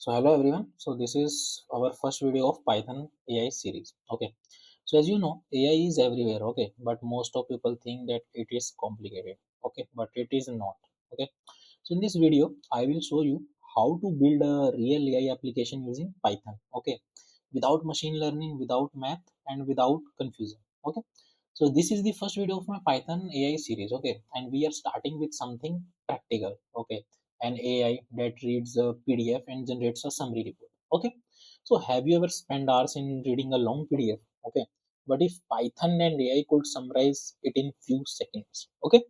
So hello everyone. So this is our first video of Python AI series. Okay. So as you know, AI is everywhere. Okay, but most of people think that it is complicated. Okay, but it is not. Okay. So in this video, I will show you how to build a real AI application using Python. Okay, without machine learning, without math, and without confusion. Okay. So this is the first video of my Python AI series. Okay, and we are starting with something practical. Okay, an AI that reads a PDF and generates a summary report. Okay, so have you ever spent hours in reading a long PDF? Okay, but if Python and AI could summarize it in few seconds. Okay,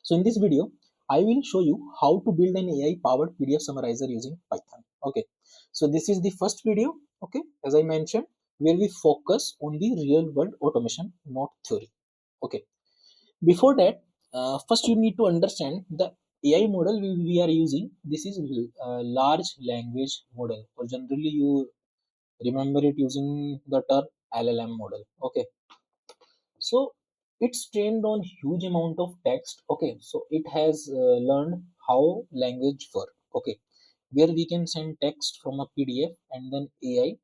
so in this video, I will show you how to build an AI powered PDF summarizer using Python. Okay, so this is the first video. Okay, as I mentioned, where we focus on the real world automation, not theory. Okay, before that, first you need to understand the AI model we are using. This is a large language model, or generally you remember it using the term LLM model. Okay, so it's trained on huge amount of text. Okay, so it has learned how language work. Okay, where we can send text from a PDF and then AI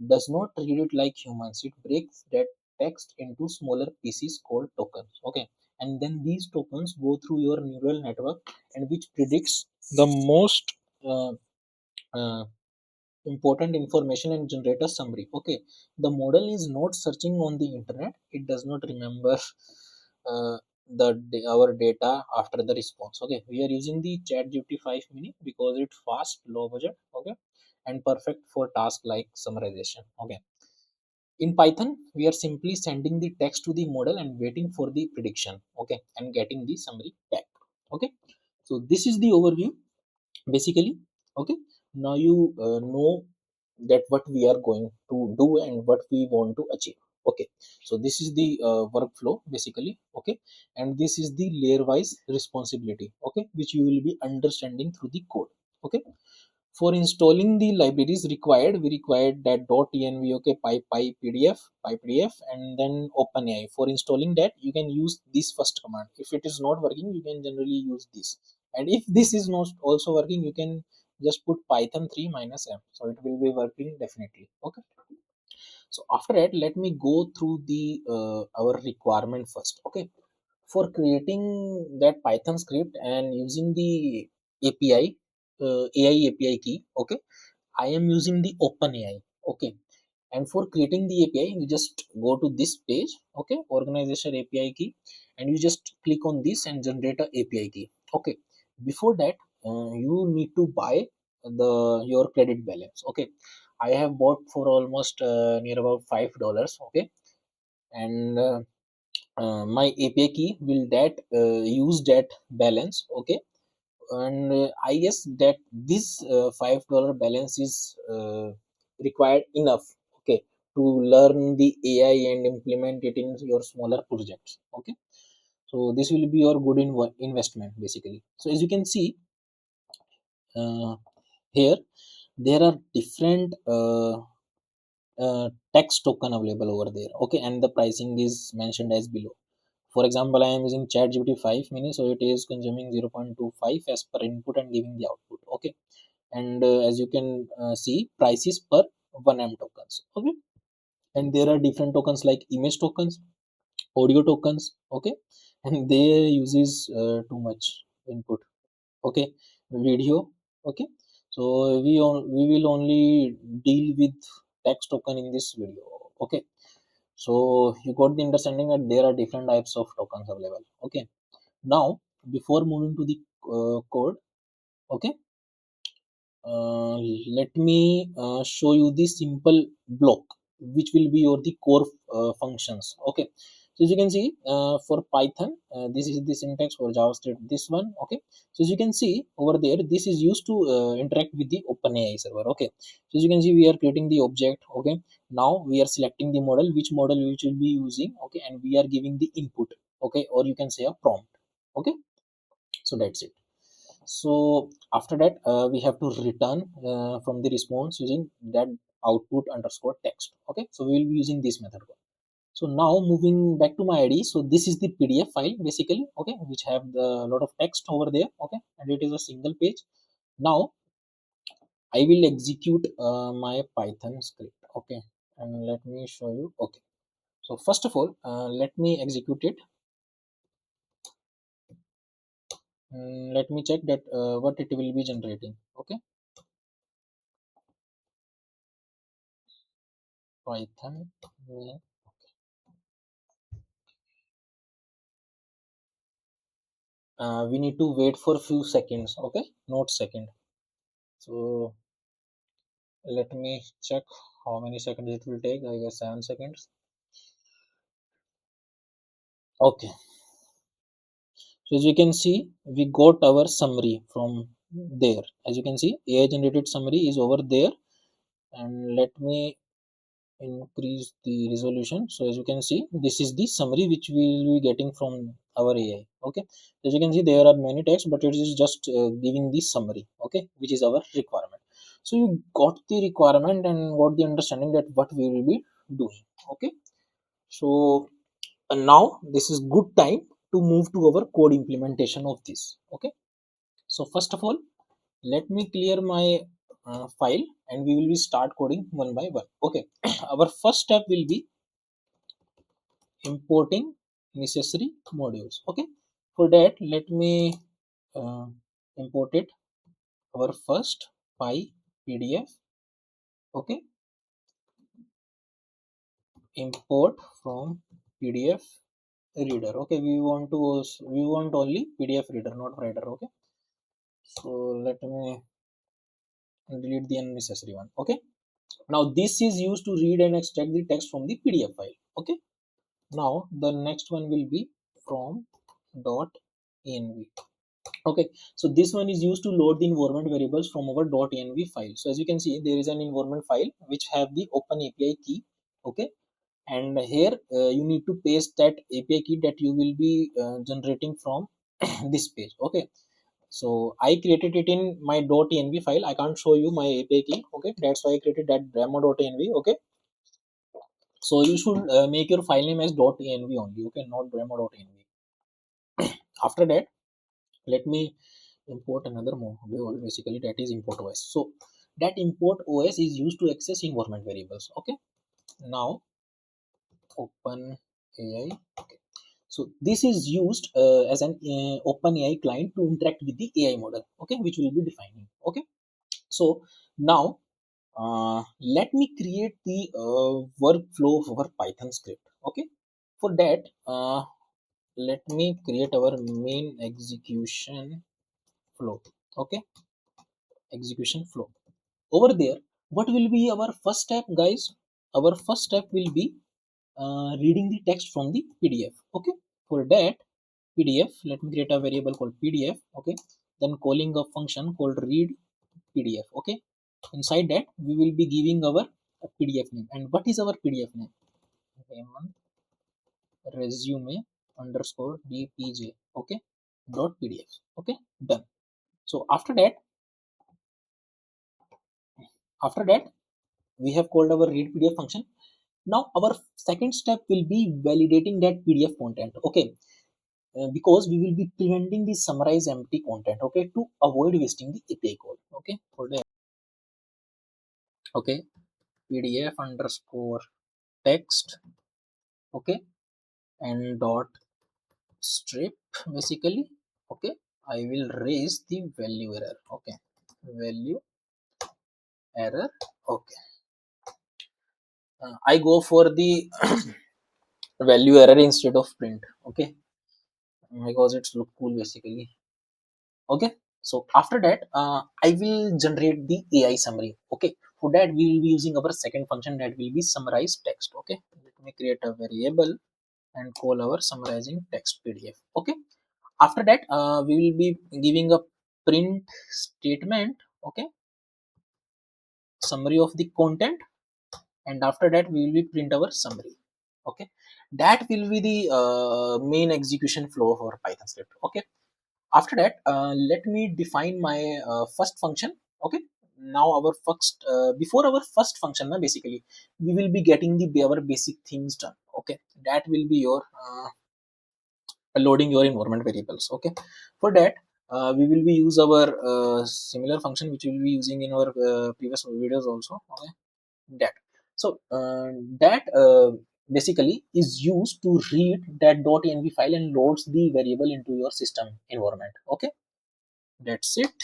does not read it like humans. It breaks that text into smaller pieces called tokens. Okay, and then these tokens go through your neural network, and which predicts the most uh, uh, important information and generate a summary. Okay, the model is not searching on the internet. It does not remember uh, our data after the response. Okay, we are using the chat gpt 5 mini because it's fast, low budget. Okay, and perfect for tasks like summarization. Okay, in Python we are simply sending the text to the model and waiting for the prediction. Okay, and getting the summary back. Okay, so this is the overview basically. Okay, now you know that what we are going to do and what we want to achieve. Okay, so this is the workflow basically. Okay, and this is the layer wise responsibility. Okay, which you will be understanding through the code. Okay, for installing the libraries required, we required that .env. Okay, py pdf and then openai. For installing that, you can use this first command. If it is not working, you can generally use this, and if this is not also working, you can just put python 3 minus m, so it will be working definitely. Okay, so after that, let me go through the our requirement first. Okay, for creating that python script and using the api, ai api key. Okay, I am using the OpenAI. Okay, and for creating the API, you just go to this page. Okay, organization API key, and you just click on this and generate a API key. Okay, before that, you need to buy the your credit balance. Okay, I have bought for almost near about $5. Okay, and my API key will that use that balance. Okay, and I guess that this $5 balance is required enough. Okay, to learn the AI and implement it in your smaller projects. Okay, so this will be your good investment basically. So as you can see, uh, here there are different text token available over there. Okay, and the pricing is mentioned as below. For example, I am using ChatGPT 5 mini, so it is consuming 0.25 as per input and giving the output. Okay, and as you can see, prices per 1m tokens. Okay, and there are different tokens like image tokens, audio tokens. Okay, and they uses too much input. Okay, video. Okay, so we will only deal with text token in this video. Okay, so you got the understanding that there are different types of tokens available. Okay, now before moving to the code. Okay, uh, let me show you the simple block which will be your the core functions. Okay, so as you can see, for python, this is the syntax. For javascript, this one. Okay, so as you can see over there, this is used to interact with the openai server. Okay, so as you can see, we are creating the object. Okay, now we are selecting the model, which model which will be using. Okay, and we are giving the input. Okay, or you can say a prompt. Okay, so that's it. So after that, we have to return from the response using that output underscore text. Okay, so we will be using this method. So now moving back to my id, so this is the pdf file basically. Okay, which have the lot of text over there. Okay, and it is a single page. Now I will execute my Python script. Okay, and let me show you. Okay, so first of all, let me execute it. Let me check that what it will be generating. Okay, Python. We need to wait for few seconds. Okay, not second. So let me check how many seconds it will take. I guess 7 seconds. Okay, so as you can see, we got our summary from there. As you can see, AI generated summary is over there. And let me increase the resolution. So as you can see, this is the summary which we will be getting from our AI. Okay, as you can see, there are many texts, but it is just giving the summary. Okay, which is our requirement. So you got the requirement and got the understanding that what we will be doing. Okay, so now this is good time to move to our code implementation of this. Okay, so first of all, let me clear my file and we will be start coding one by one. Okay, our first step will be importing necessary modules. Okay, for that let me uh, import it, our first py pdf. Okay, import from pdf reader. Okay, we want only pdf reader, not writer. Okay, so let me delete the unnecessary one. Okay, now this is used to read and extract the text from the pdf file. Okay, now the next one will be from dot env. Okay, so this one is used to load the environment variables from our .env file. So as you can see, there is an environment file which have the open API key. Okay, and here you need to paste that API key that you will be generating from this page. Okay, so I created it in my .env file. I can't show you my API key. Okay, that's why I created that demo.env. Okay, so you should make your file name as .env only. Okay, not demo.env. After that, let me import another module, basically that is import OS. So that import OS is used to access environment variables. Okay, now open AI. Okay, so this is used as an open AI client to interact with the AI model. Okay, which will be defining. Okay, so now let me create the workflow of our Python script. Okay, for that let me create our main execution flow. Okay, execution flow. Over there, what will be our first step, guys? Our first step will be reading the text from the pdf. Okay, for that pdf, let me create a variable called pdf. Okay, then calling a function called read pdf. Okay, inside that we will be giving our pdf name. And what is our pdf name? Resume underscore dpj. Okay, dot pdf. Okay, done. So after that we have called our read pdf function. Now our second step will be validating that pdf content. Okay, because we will be preventing the summarize empty content. Okay, to avoid wasting the API code. Okay, for that, okay, pdf underscore text. Okay, and dot strip, basically. Okay, I will raise the value error. Okay, value error. Okay, I go for the value error instead of print. Okay, because it's look cool, basically. Okay, so after that I will generate the AI summary. Okay, for that we will be using our second function, that will be summarize text. Okay, let me create a variable and call our summarizing text pdf. Okay, after that we will be giving a print statement. Okay, summary of the content, and after that we will be print our summary. Okay, that will be the main execution flow of our Python script. Okay, after that let me define my first function. Okay, now our first before our first function basically we will be getting the our basic things done. Okay, that will be your loading your environment variables. Okay, for that we will be use our similar function which we will be using in our previous videos also. Okay, that. So that basically is used to read that .env file and loads the variable into your system environment. Okay, that's it.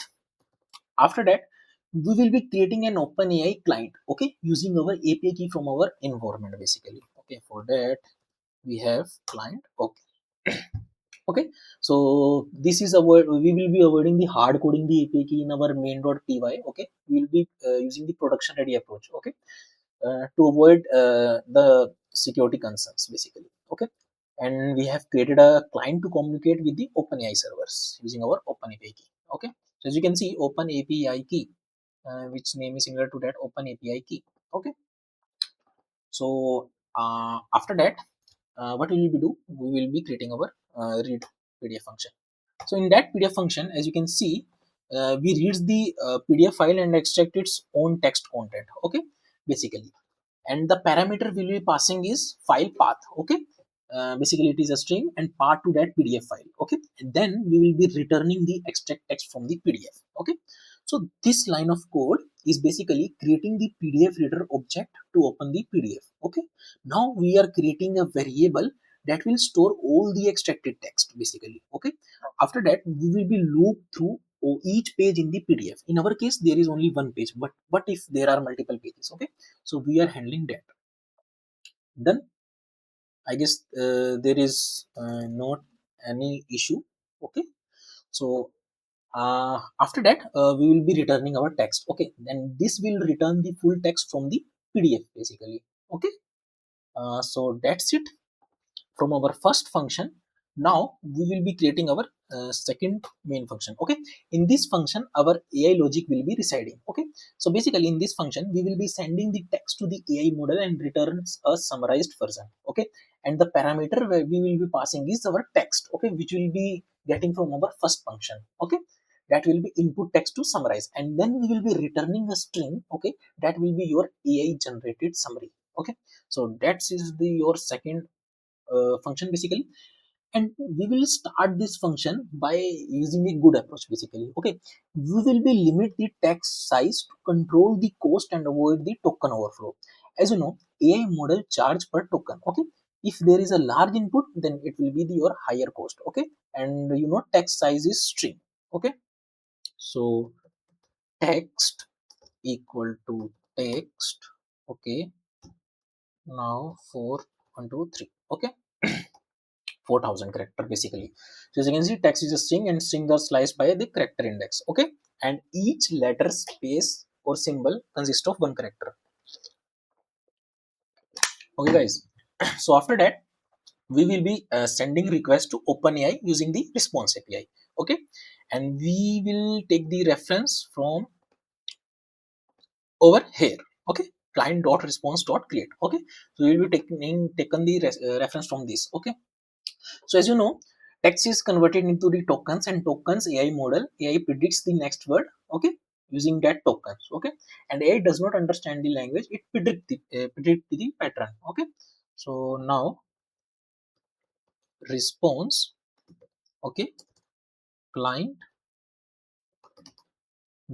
After that, we will be creating an OpenAI client, okay, using our API key from our environment basically. Okay, for that we have client. Okay. Okay, so this is our, we will be avoiding the hard coding the API key in our main.py. Okay, we will be using the production ready approach. Okay, to avoid the security concerns basically. Okay, and we have created a client to communicate with the OpenAI servers using our OpenAPI key. Okay, so as you can see, OpenAPI key, which name is similar to that OpenAPI key. Okay, so after that, what we will be do? We will be creating our read PDF function. So in that PDF function, as you can see, we reads the PDF file and extract its own text content. Okay, basically, and the parameter we'll be passing is file path. Okay, basically it is a string and part to that PDF file. Okay, and then we will be returning the extract text from the PDF. Okay, so this line of code is basically creating the PDF reader object to open the PDF. Okay, now we are creating a variable that will store all the extracted text basically. Okay, after that we will be loop through each page in the PDF. In our case there is only one page, but what if there are multiple pages? Okay, so we are handling that. Then I guess there is not any issue. Okay, so after that we will be returning our text. Okay, then this will return the full text from the PDF basically. Okay, so that's it from our first function. Now we will be creating our second main function. Okay, in this function our AI logic will be residing. Okay, so basically in this function we will be sending the text to the AI model and returns a summarized version. Okay, and the parameter where we will be passing is our text. Okay, which will be getting from our first function. Okay, that will be input text to summarize, and then we will be returning a string. Okay, that will be your AI generated summary. Okay, so that is the your second function basically. And we will start this function by using a good approach basically. Okay, we will be limit the text size to control the cost and avoid the token overflow. As you know, AI model charge per token. Okay, if there is a large input then it will be the your higher cost. Okay, and you know text size is string. Okay, so text equal to text. Okay, now 4 1 2 3. Okay, 4000 character basically. So as you can see, text is a string and strings are sliced by the character index. Okay, and each letter, space or symbol consists of one character. Okay guys, so after that we will be sending request to OpenAI using the response API. Okay, and we will take the reference from over here. Okay, client.response.create. Okay, so we will be taken the reference from this. Okay, so as you know, text is converted into the tokens, and tokens AI model AI predicts the next word. Okay, using that tokens. Okay, and AI does not understand the language; it predict the pattern. Okay, so now response. Okay, client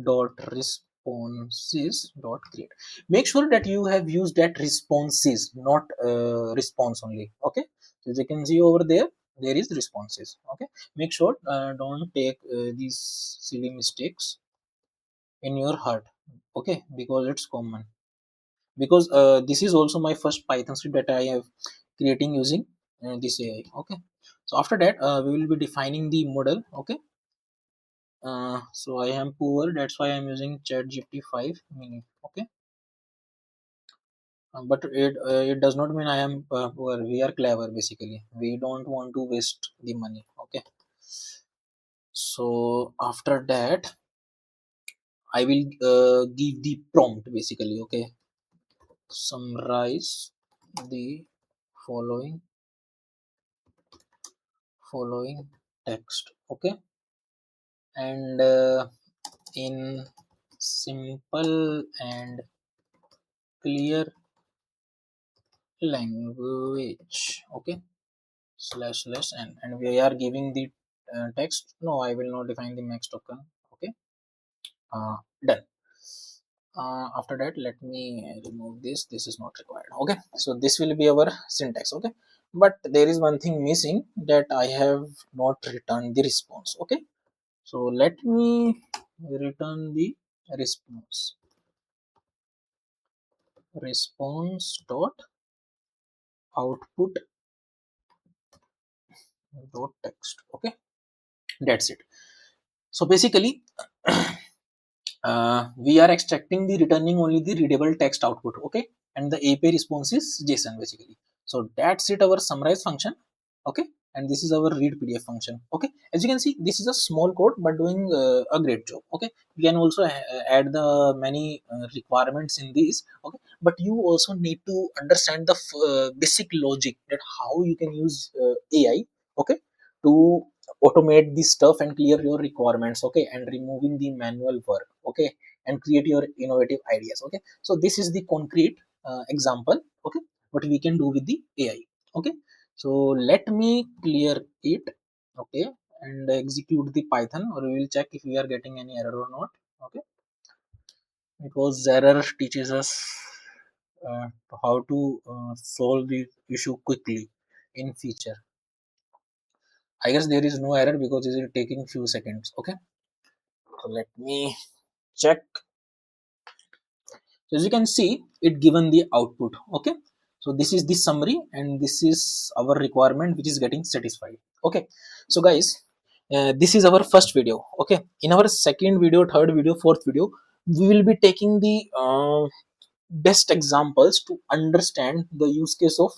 dot responses dot create. Make sure that you have used that responses, not response only. Okay, so as you can see over there, there is responses. Okay, make sure don't take these silly mistakes in your heart. Okay, because it's common. Because this is also my first Python script that I have creating using this AI. Okay, so after that we will be defining the model. Okay, so I am poor, that's why I'm using ChatGPT 5 mini. Okay, but it does not mean I am poor. We are clever basically. We don't want to waste the money. Okay, so after that I will give the prompt basically. Okay, summarize the following following text. Okay, and in simple and clear language. Okay, slash slash n, and we are giving the text. No, I will not define the max token. Okay, done. After that, let me remove this. This is not required. Okay, so this will be our syntax. Okay, but there is one thing missing, that I have not returned the response. Okay, so let me return the response. Response dot output dot text. Okay, that's it. So basically, we are extracting the returning only the readable text output. Okay, and the API response is JSON basically. So that's it, our summarize function. Okay, and this is our read PDF function. Okay, as you can see, this is a small code but doing a great job. Okay, we can also add the many requirements in this. Okay, but you also need to understand the basic logic, that how you can use AI. Okay, to automate this stuff and clear your requirements. Okay, and removing the manual work. Okay, and create your innovative ideas. Okay, so this is the concrete example. Okay, what we can do with the AI. Okay, so let me clear it. Okay, and execute the Python, or we will check if we are getting any error or not. Okay, because error teaches us uh, how to solve the issue quickly in future. I guess there is no error because it is taking few seconds. Okay, so let me check. So as you can see, it given the output. Okay, so this is the summary and this is our requirement which is getting satisfied. Okay, so guys, this is our first video. Okay, in our second video, third video, fourth video, we will be taking the best examples to understand the use case of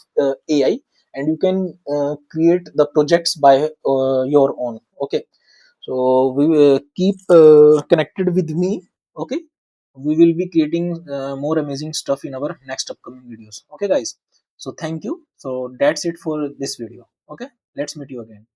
AI, and you can create the projects by your own. Okay, so we will keep connected with me. Okay, we will be creating more amazing stuff in our next upcoming videos. Okay guys, so thank you. So that's it for this video. Okay, let's meet you again.